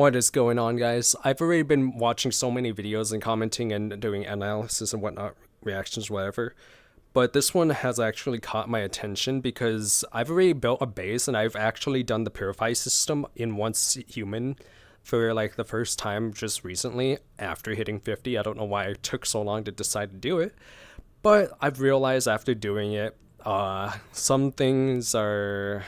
What is going on, guys? I've already been watching so many videos and commenting and doing analysis and whatnot, reactions, whatever. But this one has actually caught my attention because I've already built a base and I've actually done the Purify system in Once Human for like the first time just recently after hitting 50. I don't know why it took so long to decide to do it. But I've realized after doing it, some things are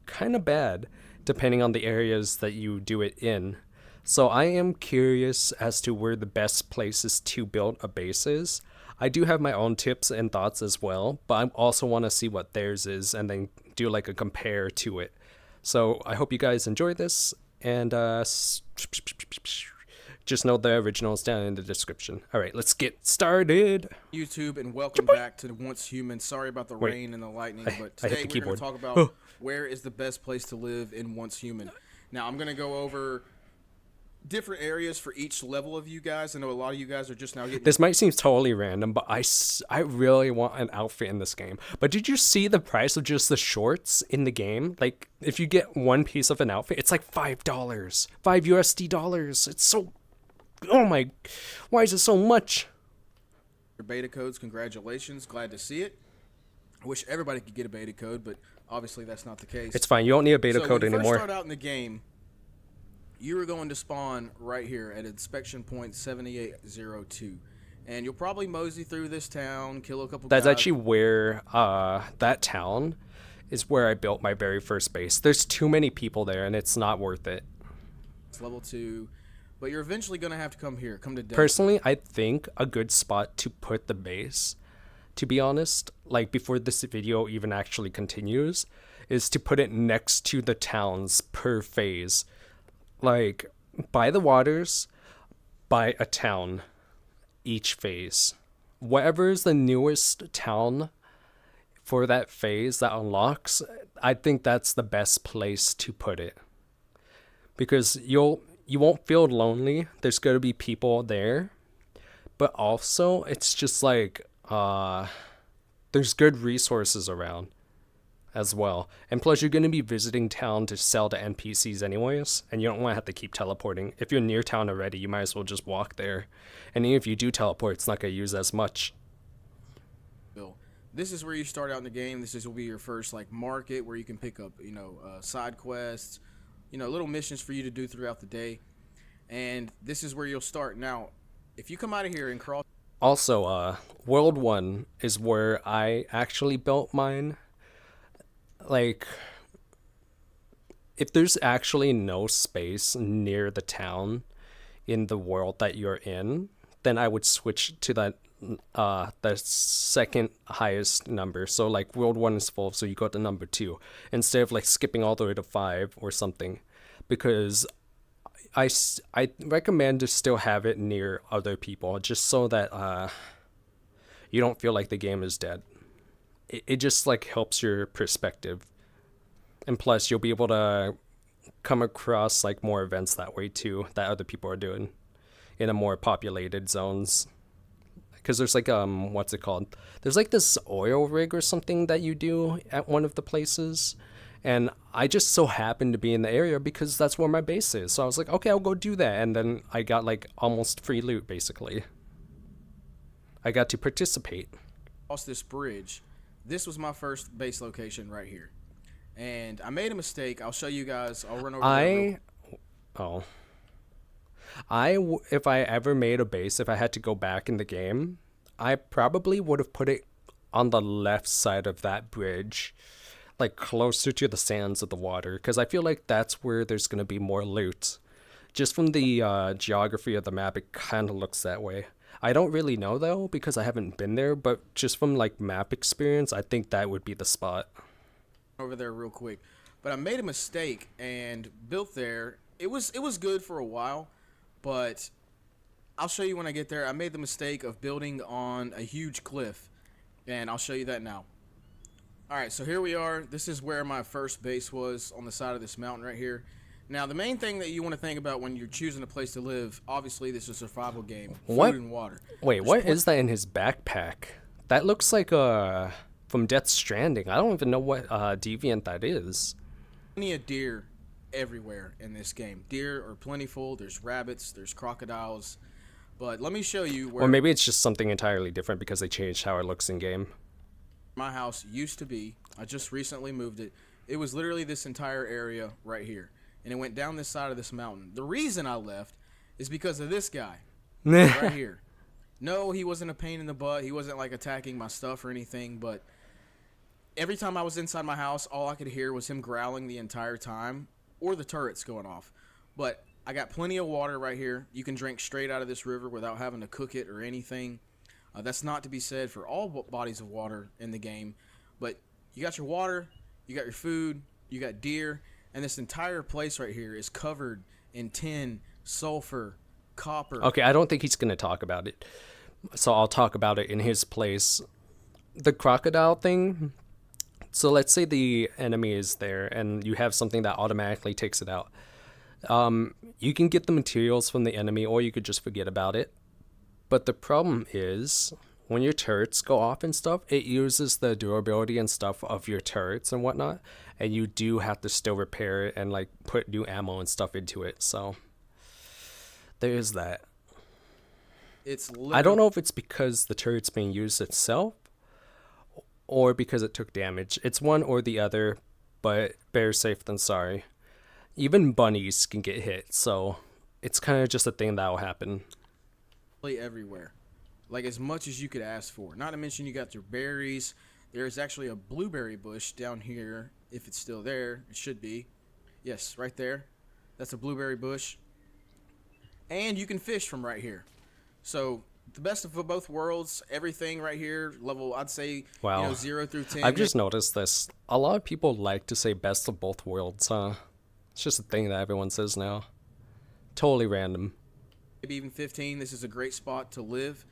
kind of bad depending on the areas that you do it in. So I am curious as to where the best places to build a base is. I do have my own tips and thoughts as well, but I also want to see what theirs is and then do like a compare to it. So I hope you guys enjoy this and just know the original is down in the description. All right, let's get started. YouTube, and welcome back to the Once Human. Sorry about the Wait, rain and the lightning, but I hit today the we're going keyboard. to talk about where is the best place to live in Once Human. Now, I'm going to go over different areas for each level of you guys. I know a lot of you guys are just now getting... This might seem totally random, but I really want an outfit in this game. But did you see the price of just the shorts in the game? Like, if you get one piece of an outfit, it's like $5. 5 USD dollars. It's so... Oh my... Why is it so much? Your beta codes, congratulations. Glad to see it. I wish everybody could get a beta code, but obviously that's not the case. It's fine. You don't need a beta code when you anymore. first start out in the game, you are going to spawn right here at inspection point 7802. And you'll probably mosey through this town, kill a couple That's guys. actually where that town is where I built my very first base. There's too many people there and it's not worth it. It's level 2. But you're eventually going to have to come here. Come to Desert. Personally, I think a good spot to put the base, to be honest, like before this video even actually continues, is to put it next to the towns per phase. Like, by the waters, by a town, each phase. Whatever is the newest town for that phase that unlocks, I think that's the best place to put it. Because you won't feel lonely. There's going to be people there. But also, it's just like, there's good resources around as well. And plus, you're going to be visiting town to sell to NPCs anyways. And you don't want to have to keep teleporting. If you're near town already, you might as well just walk there. And even if you do teleport, it's not going to use as much. This is where you start out in the game. This will be your first like market where you can pick up, side quests, little missions for you to do throughout the day. And this is where you'll start. Now, if you come out of here and cross... Also, World 1 is where I actually built mine. Like, if there's actually no space near the town in the world that you're in, then I would switch to that the second highest number. So like World 1 is full, so you go to number 2 instead of like skipping all the way to 5 or something, because I recommend to still have it near other people just so that you don't feel like the game is dead. It just like helps your perspective, and plus you'll be able to come across like more events that way too that other people are doing in a more populated zones. Because there's like what's it called? There's like this oil rig or something that you do at one of the places, and I just so happened to be in the area because that's where my base is. So I was like, okay, I'll go do that, and then I got like almost free loot basically. I got to participate. Across this bridge, this was my first base location right here, and I made a mistake. I'll show you guys. I'll run over if I ever made a base, if I had to go back in the game, I probably would have put it on the left side of that bridge, like closer to the sands of the water, because I feel like that's where there's going to be more loot. Just from the geography of the map, it kind of looks that way. I don't really know though, because I haven't been there, but just from like map experience, I think that would be the spot. Over there real quick, but I made a mistake and built there. It was good for a while, but I'll show you when I get there. I made the mistake of building on a huge cliff, and I'll show you that now. Alright, so here we are. This is where my first base was, on the side of this mountain right here. Now, the main thing that you want to think about when you're choosing a place to live, obviously this is a survival game. What? Food and water. Wait, what is that in his backpack? That looks like from Death Stranding. I don't even know what deviant that is. Plenty of deer everywhere in this game. Deer are plentiful. There's rabbits. There's crocodiles. But let me show you Or where maybe it's just something entirely different because they changed how it looks in game. my house used to be. I just recently moved it. It was literally this entire area right here. And it went down this side of this mountain. The reason I left is because of this guy right here. No, he wasn't a pain in the butt. He wasn't like attacking my stuff or anything. But every time I was inside my house, all I could hear was him growling the entire time or the turrets going off. But I got plenty of water right here. You can drink straight out of this river without having to cook it or anything. That's not to be said for all bodies of water in the game. But you got your water, you got your food, you got deer, and this entire place right here is covered in tin, sulfur, copper. Okay, I don't think he's going to talk about it. So I'll talk about it in his place. The crocodile thing. So let's say the enemy is there and you have something that automatically takes it out. You can get the materials from the enemy or you could just forget about it. But the problem is when your turrets go off and stuff, it uses the durability and stuff of your turrets and whatnot. And you do have to still repair it and like put new ammo and stuff into it. So there is that. It's I don't know if it's because the turret's being used itself or because it took damage. It's one or the other, but better safe than sorry. Even bunnies can get hit, so it's kind of just a thing that will happen. Everywhere. Like as much as you could ask for. Not to mention you got your berries. There's actually a blueberry bush down here. If it's still there, it should be. Yes, right there. That's a blueberry bush. And you can fish from right here. So the best of both worlds, everything right here, level I'd say Wow. 0 through 10. I've just noticed this. A lot of people like to say best of both worlds, huh? It's just a thing that everyone says now. Totally random. Maybe even 15. This is a great spot to live.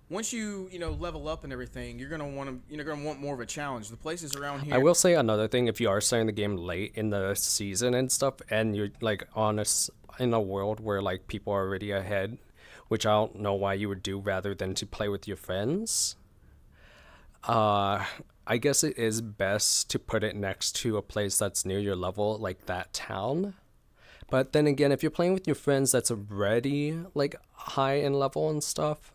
Once you level up and everything, you're gonna want more of a challenge. The places around here. I will say another thing: if you are starting the game late in the season and stuff, and you're like in a world where like people are already ahead, which I don't know why you would do rather than to play with your friends. I guess it is best to put it next to a place that's near your level, like that town. But then again, if you're playing with your friends that's already like high in level and stuff,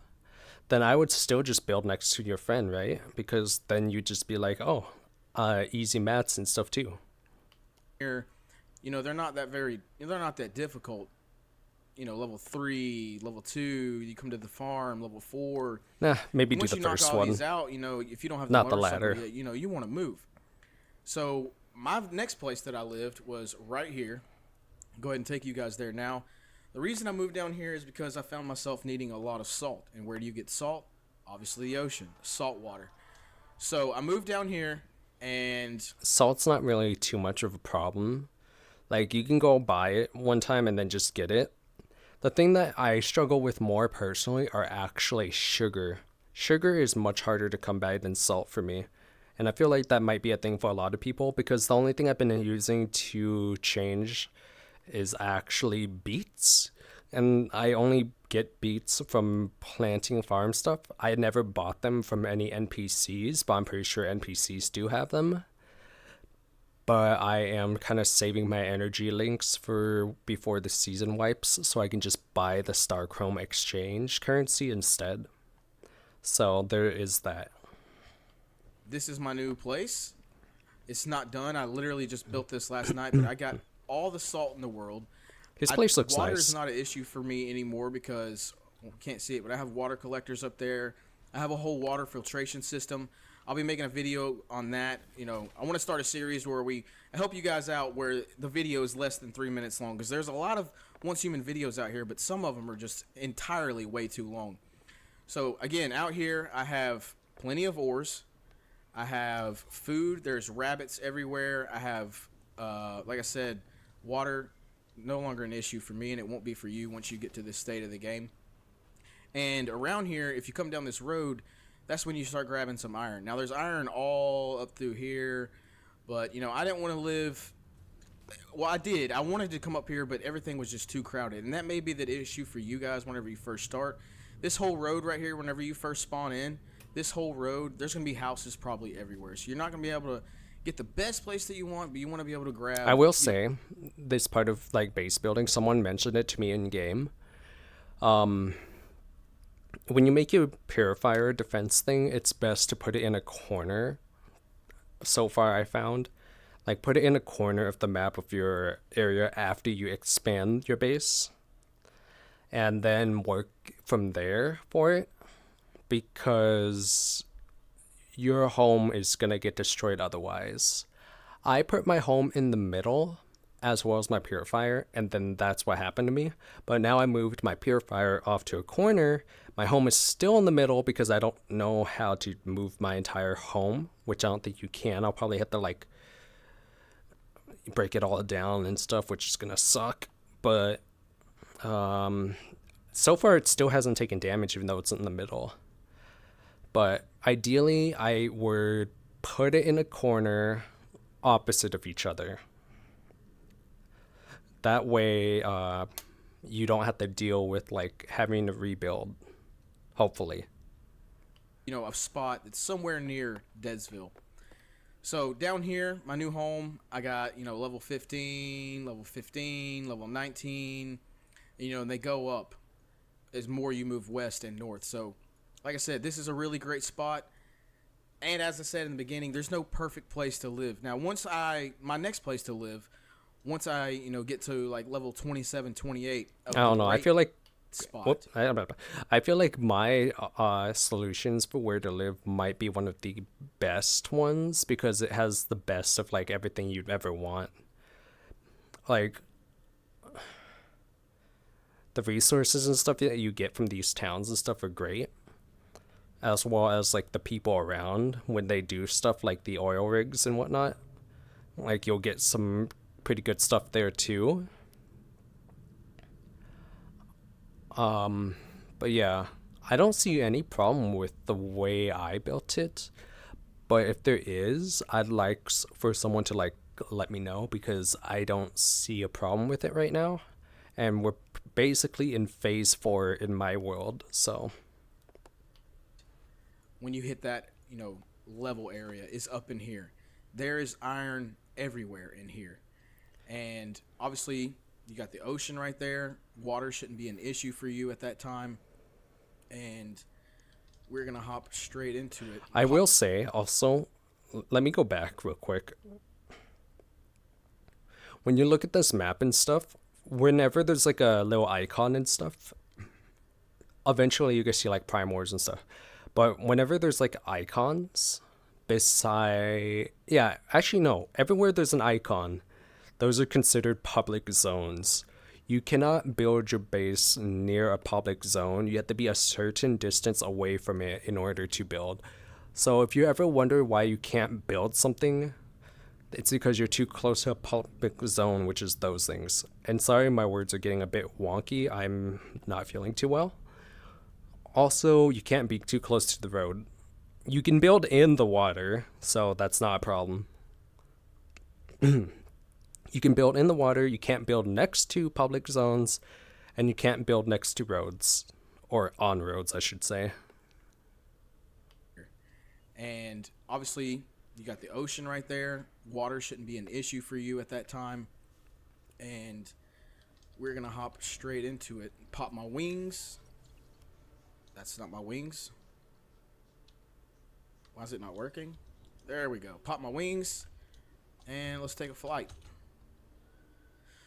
then I would still just build next to your friend, right? Because then you'd just be like, oh, easy mats and stuff too. Here, they're not that difficult. Level 3, level 2, you come to the farm, level 4. Nah, maybe do Once the you knock first all one. these out, if you don't have Not the motorcycle ladder. yet, you want to move. So my next place that I lived was right here. Go ahead and take you guys there now. The reason I moved down here is because I found myself needing a lot of salt. And where do you get salt? Obviously the ocean, salt water. So I moved down here and Salt's not really too much of a problem. Like, you can go buy it one time and then just get it. The thing that I struggle with more personally are actually sugar. Sugar is much harder to come by than salt for me. And I feel like that might be a thing for a lot of people because the only thing I've been using to change is actually beets. And I only get beets from planting farm stuff. I never bought them from any NPCs, but I'm pretty sure NPCs do have them. But I am kind of saving my energy links for before the season wipes so I can just buy the Starchrome exchange currency instead. So there is that. this is my new place. It's not done. I literally just built this last night, but I got all the salt in the world. His place looks water nice. is not an issue for me anymore because can't see it, but I have water collectors up there. I have a whole water filtration system. I'll be making a video on that. I want to start a series where I help you guys out where the video is less than 3 minutes long because there's a lot of Once Human videos out here, but some of them are just entirely way too long. So again, out here I have plenty of ores. I have food. There's rabbits everywhere. I have, like I said, water. No longer an issue for me, and it won't be for you once you get to this state of the game. And around here, if you come down this road, that's when you start grabbing some iron. Now, there's iron all up through here, but, I didn't want to live... Well, I did. I wanted to come up here, but everything was just too crowded. And that may be the issue for you guys whenever you first start. This whole road right here, whenever you first spawn in, this whole road, there's going to be houses probably everywhere. So you're not going to be able to get the best place that you want, but you want to be able to I grab. will say, this part of like base building, someone mentioned it to me in game. When you make your purifier defense thing, it's best to put it in a corner. So far, I found, like, put it in a corner of the map of your area after you expand your base, and then work from there for it, because your home is gonna get destroyed otherwise. I put my home in the middle as well as my purifier, and then that's what happened to me. But now I moved my purifier off to a corner. My home is still in the middle because I don't know how to move my entire home, which I don't think you can. I'll probably have to like break it all down and stuff, which is gonna suck. But so far it still hasn't taken damage even though it's in the middle. But ideally I would put it in a corner opposite of each other. That way, you don't have to deal with like having to rebuild. Hopefully. A spot that's somewhere near Deadsville. So down here, my new home, I got level 15, level 15, level 19. And they go up as more you move west and north. So, like I said, this is a really great spot. And as I said in the beginning, there's no perfect place to live. Now, my next place to live, once I get to like level 27, 28, I don't know. I feel like spot. I feel like my solutions for where to live might be one of the best ones because it has the best of like everything you'd ever want. Like the resources and stuff that you get from these towns and stuff are great, as well as like the people around when they do stuff like the oil rigs and whatnot. Like you'll get some pretty good stuff there too. But yeah, I don't see any problem with the way I built it. But if there is, I'd like for someone to like let me know because I don't see a problem with it right now. And we're basically in phase 4 in my world, so When you hit that, level area is up in here. There is iron everywhere in here. And obviously, you got the ocean right there. Water shouldn't be an issue for you at that time. And we're going to hop straight into it. I will say also, let me go back real quick. When you look at this map and stuff, whenever there's like a little icon and stuff, eventually you can see like primors and stuff. But whenever there's like icons actually no, everywhere there's an icon, those are considered public zones. You cannot build your base near a public zone. You have to be a certain distance away from it in order to build. So if you ever wonder why you can't build something, it's because you're too close to a public zone, which is those things. And sorry, my words are getting a bit wonky. I'm not feeling too well. Also, you can't be too close to the road. You can build in the water, so that's not a problem. You can build in the water, you can't build next to public zones, and you can't build next to roads. Or on roads, I should say. And obviously, you got the ocean right there. Water shouldn't be an issue for you at that time. And we're going to hop straight into it. Pop my wings. That's not my wings. Why is it not working? There we go. Pop my wings. And let's take a flight.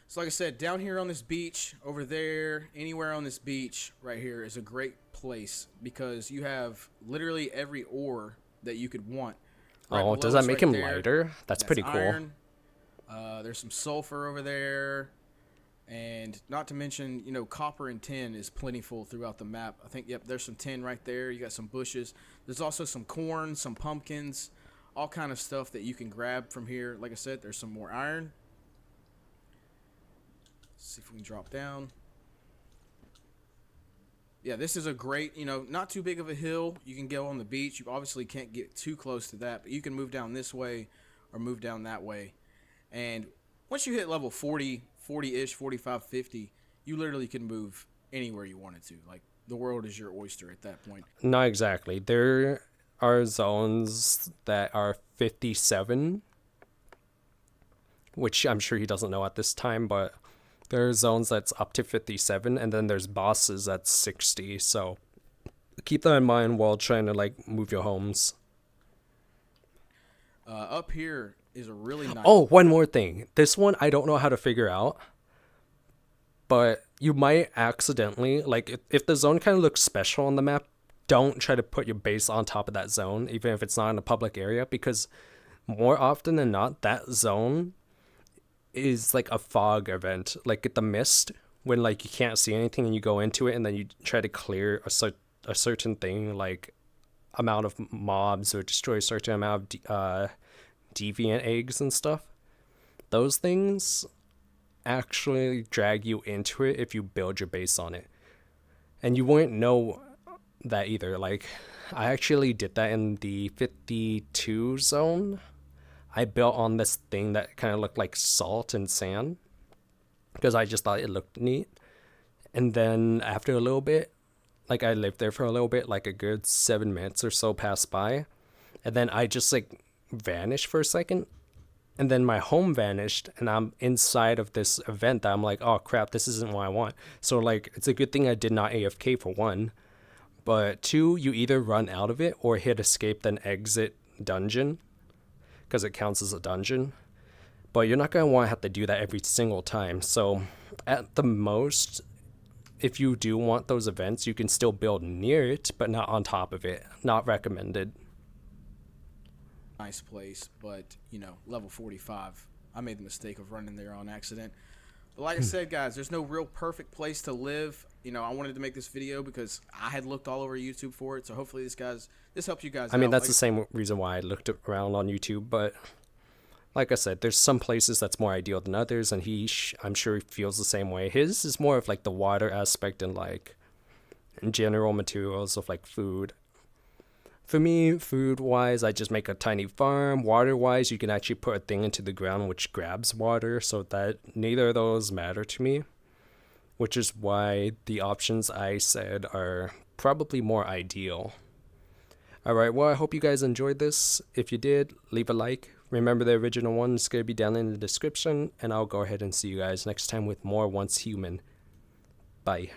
So like I said, down here on this beach, over there, anywhere on this beach right here is a great place because you have literally every ore that you could want. Right does that make him lighter? That's pretty cool. Iron. There's some sulfur over there. And not to mention, copper and tin is plentiful throughout the map. I think, yep, there's some tin right there. You got some bushes. There's also some corn, some pumpkins, all kind of stuff that you can grab from here. Like I said, there's some more iron. Let's see if we can drop down. Yeah, this is a great, not too big of a hill. You can go on the beach. You obviously can't get too close to that, but you can move down this way or move down that way. And once you hit level 40-ish, 45, 50, you literally can move anywhere you wanted to. Like, the world is your oyster at that point. Not exactly. There are zones that are 57 which I'm sure he doesn't know at this time, but there are zones that's up to 57, and then there's bosses that's 60. So keep that in mind while trying to like move your homes. Up here is a really nice. Oh, one more thing. This one I don't know how to figure out, but you might accidentally, like, if the zone kind of looks special on the map, don't try to put your base on top of that zone, even if it's not in a public area, because more often than not, that zone is like a fog event, like the mist, when like you can't see anything and you go into it and then you try to clear a certain thing, like amount of mobs or destroy a certain amount of deviant eggs and stuff. Those things actually drag you into it if you build your base on it. And you won't know that either. Like, I actually did that in the 52 zone. I built on this thing that kind of looked like salt and sand because I just thought it looked neat. And then after a little bit, like I lived there for a little bit, like a good 7 minutes or so passed by. And then I just like vanished for a second. And then my home vanished and I'm inside of this event that I'm like, oh crap, this isn't what I want. So like, it's a good thing I did not AFK for one. But two, you either run out of it or hit escape then exit dungeon, because it counts as a dungeon. But you're not going to want to have to do that every single time. So at the most, if you do want those events, you can still build near it, but not on top of it. Not recommended. Nice place, but level 45. I made the mistake of running there on accident. But like I said, guys, there's no real perfect place to live. I wanted to make this video because I had looked all over YouTube for it. So hopefully this helps you guys out. I mean, that's like, the same reason why I looked around on YouTube, but like I said, there's some places that's more ideal than others, and I'm sure he feels the same way. His is more of like the water aspect and like general materials of like food. For me, food-wise, I just make a tiny farm. Water-wise, you can actually put a thing into the ground which grabs water, so that neither of those matter to me, which is why the options I said are probably more ideal. Alright, well, I hope you guys enjoyed this. If you did, leave a like. Remember, the original one is going to be down in the description, and I'll go ahead and see you guys next time with more Once Human. Bye.